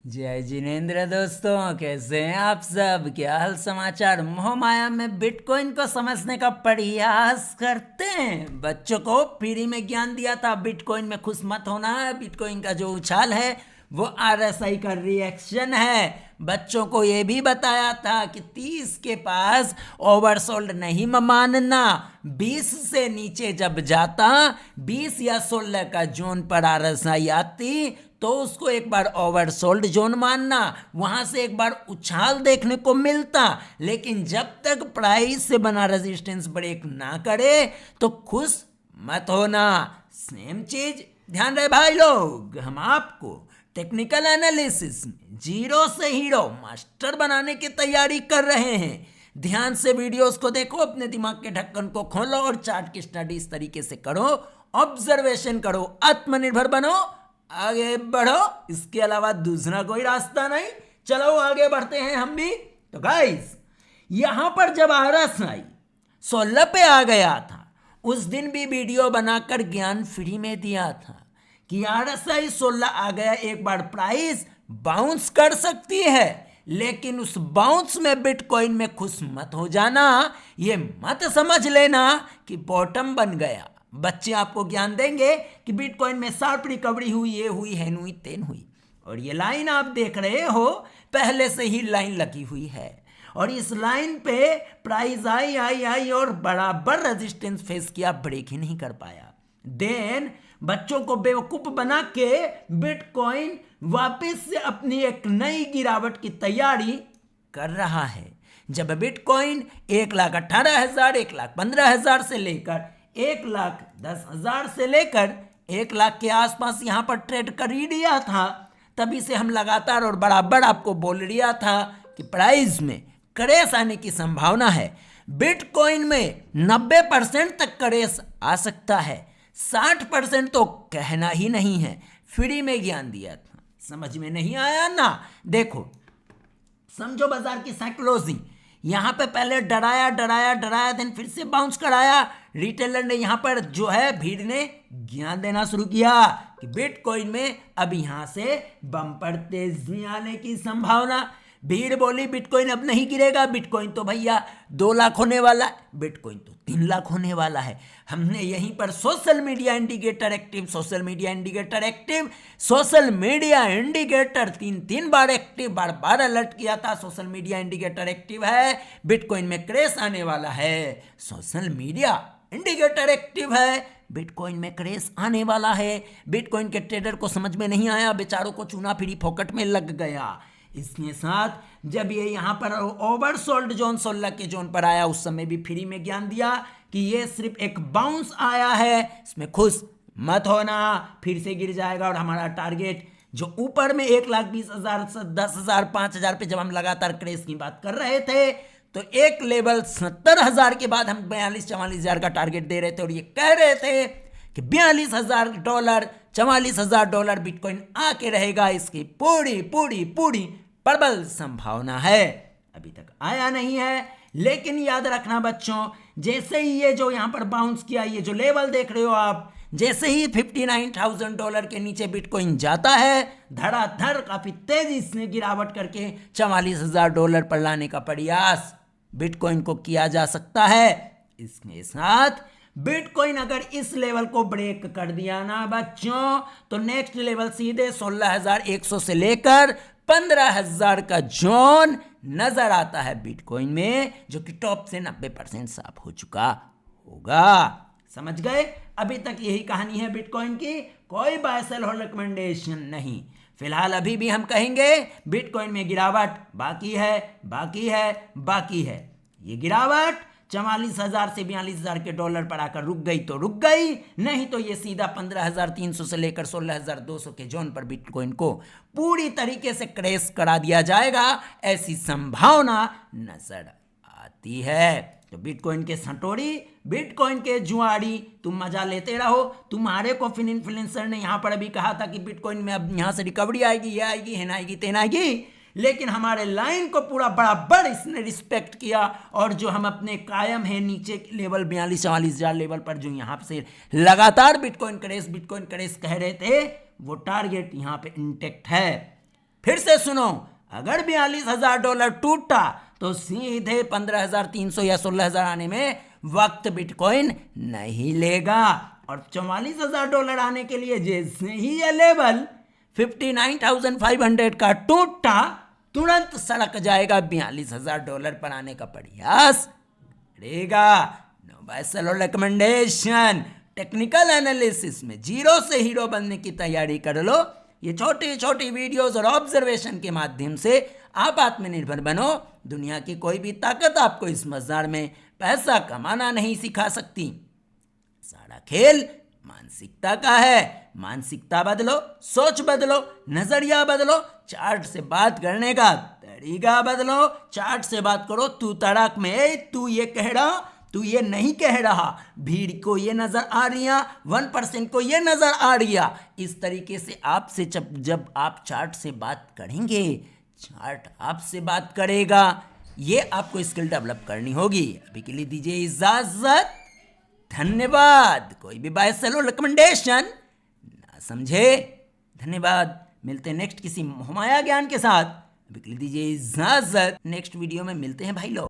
जय जिनेन्द्र दोस्तों, कैसे हैं आप सब? क्या हाल समाचार? मोह माया में बिटकॉइन को समझने का प्रयास करते हैं। बच्चों को फ्री में ज्ञान दिया था, बिटकॉइन में खुश मत होना है। बिटकॉइन का जो उछाल है वो आरएसआई का रिएक्शन है। बच्चों को ये भी बताया था कि 30 के पास ओवरसोल्ड नहीं मानना। 20 से नीचे जब जाता, 20 या 16 का जोन पर आरएसआई आती तो उसको एक बार ओवरसोल्ड जोन मानना, वहां से एक बार उछाल देखने को मिलता। लेकिन जब तक प्राइस से बना रेजिस्टेंस ब्रेक ना करे तो खुश मत होना। सेम चीज ध्यान रहे भाई लोग, हम आपको टेक्निकल एनालिसिस में जीरो से हीरो मास्टर बनाने की तैयारी कर रहे हैं। ध्यान से वीडियोस को देखो, अपने दिमाग के ढक्कन को खोलो और चार्ट की स्टडी इस तरीके से करो, ऑब्जर्वेशन करो, आत्मनिर्भर बनो, आगे बढ़ो। इसके अलावा दूसरा कोई रास्ता नहीं। चलो आगे बढ़ते हैं हम भी। तो गाइस, यहां पर जब आरएसआई 16 पे आ गया था, उस दिन भी वीडियो बनाकर ज्ञान फ्री में दिया था कि आरएसआई 16 आ गया, एक बार प्राइस बाउंस कर सकती है, लेकिन उस बाउंस में बिटकॉइन में खुश मत हो जाना। ये मत समझ लेना कि बॉटम बन गया। बच्चे आपको ज्ञान देंगे कि बिटकॉइन में शार्प रिकवरी हुई, ये हुई, हैन हुई, तेन हुई। और ये लाइन आप देख रहे हो, पहले से ही लाइन लगी हुई है और इस लाइन पे प्राइस आई आई आई और बराबर रेजिस्टेंस फेस किया, ब्रेक ही नहीं कर पाया। देन बच्चों को बेवकूफ बना के बिटकॉइन वापस से अपनी एक नई गिरावट की तैयारी कर रहा है। जब बिटकॉइन 1,18,000, 1,15,000 से लेकर 1,10,000 से लेकर 1,00,000 के आसपास यहां पर ट्रेड कर ही दिया था, तभी से हम लगातार और बराबर आपको बोल दिया था कि प्राइस में क्रैश आने की संभावना है। बिटकॉइन में 90% तक क्रैश आ सकता है, 60% तो कहना ही नहीं है। फ्री में ज्ञान दिया था, समझ में नहीं आया ना? देखो, समझो बाजार की साइकोलॉजी। यहां पे पहले डराया डराया डराया, देन फिर से बाउंस कराया। रिटेलर ने यहां पर जो है, भीड़ ने ज्ञान देना शुरू किया कि बिटकॉइन में अब यहां से बम्पर तेजी आने की संभावना। भीड़ बोली बिटकॉइन अब नहीं गिरेगा, बिटकॉइन तो भैया 2 लाख होने वाला है, बिटकॉइन तो 3 लाख होने वाला है। हमने यहीं पर social media indicator active, social media indicator active, social media indicator 3 बार एक्टिव, बार बार अलर्ट किया था। सोशल मीडिया इंडिकेटर एक्टिव है, बिटकॉइन में क्रैश आने वाला है। सोशल मीडिया इंडिकेटर एक्टिव है, बिटकॉइन में क्रैश आने वाला है। बिटकॉइन के ट्रेडर को समझ में नहीं आया, बेचारों को चूना फिरी फोकट में लग गया। इसके साथ जब ये यहाँ पर ओवरसोल्ड जोन 16 के जोन पर आया, उस समय भी फ्री में ज्ञान दिया कि ये सिर्फ एक बाउंस आया है, इसमें खुश मत होना, फिर से गिर जाएगा। और हमारा टारगेट जो ऊपर में 1,20,000, 10,000, 5,000 पे जब हम लगातार क्रैश की बात कर रहे थे, तो एक लेवल 70,000 के बाद हम 42-44,000 का टारगेट दे रहे थे और ये कह रहे थे कि $42,000, $44,000 बिटकॉइन आके रहेगा। इसकी पूरी पूरी पूरी प्रबल संभावना है। अभी तक आया नहीं है, लेकिन याद रखना बच्चों, जैसे ही ये जो यहां पर बाउंस किया, ये जो लेवल देख रहे हो आप, जैसे ही $59,000 के नीचे बिटकॉइन जाता है, धड़ाधड़ काफी तेजी से गिरावट करके $44,000 पर लाने का प्रयास बिटकॉइन को किया जा सकता है। इसके साथ बिटकॉइन अगर इस लेवल को ब्रेक कर दिया ना बच्चों, तो नेक्स्ट लेवल सीधे 16,100 से लेकर 15,000 का जोन नजर आता है बिटकॉइन में, जो कि टॉप से 90% साफ हो चुका होगा। समझ गए? अभी तक यही कहानी है बिटकॉइन की, कोई बाय सेल और रिकमेंडेशन नहीं। फिलहाल अभी भी हम कहेंगे बिटकॉइन में गिरावट बाकी है, बाकी है, बाकी है। ये गिरावट 44,000 से 42,000 के डॉलर पर आकर रुक गई तो रुक गई, नहीं तो ये सीधा 15,300 से लेकर 16,200 के जोन पर बिटकॉइन को पूरी तरीके से क्रैश करा दिया जाएगा, ऐसी संभावना नजर आती है। तो बिटकॉइन के सटोरी, बिटकॉइन के जुआड़ी, तुम मजा लेते रहो। तुम्हारे को इन्फ्लुएंसर ने यहां पर अभी कहा था कि बिटकॉइन में अब यहां से रिकवरी आएगी, ये आएगी, हेन आएगी, तेन आएगी, लेकिन हमारे लाइन को पूरा बराबर इसने रिस्पेक्ट किया। और जो हम अपने कायम है नीचे के लेवल 42-44,000 लेवल पर, जो यहां से लगातार बिटकॉइन क्रैश कह रहे थे, वो टारगेट यहां पे इंटेक्ट है। फिर से सुनो, अगर $42,000 टूटा तो सीधे 15,300 या 16,000 आने में वक्त बिटकॉइन नहीं लेगा, और $44,000 आने के लिए जैसे ही ये लेवल 59,500 का टूटा, तुरंत सड़क जाएगा $42,000 पर आने का प्रयास करेगा। No buy sell recommendation. Technical analysis में जीरो से हीरो बनने की तैयारी कर लो। ये छोटी छोटी वीडियोस और ऑब्जर्वेशन के माध्यम से आप आत्मनिर्भर बनो। दुनिया की कोई भी ताकत आपको इस बाजार में पैसा कमाना नहीं सिखा सकती। सारा खेल मानसिकता का है। मानसिकता बदलो, सोच बदलो, नजरिया बदलो, चार्ट से बात करने का तरीका बदलो। चार्ट से बात करो तू तड़ाक में, तू ये कह रहा, तू ये नहीं कह रहा, भीड़ को ये नजर आ रही है, 1% को ये नजर आ रही है। इस तरीके से आपसे जब आप चार्ट से बात करेंगे, चार्ट आपसे बात करेगा। ये आपको स्किल डेवलप करनी होगी। अभी के लिए दीजिए इजाजत, धन्यवाद। कोई भी बाय सेलो रिकमेंडेशन ना समझे, धन्यवाद। मिलते हैं नेक्स्ट किसी मोहमाया ज्ञान के साथ। अभी के लिए दीजिए इजाजत, नेक्स्ट वीडियो में मिलते हैं भाई लोग।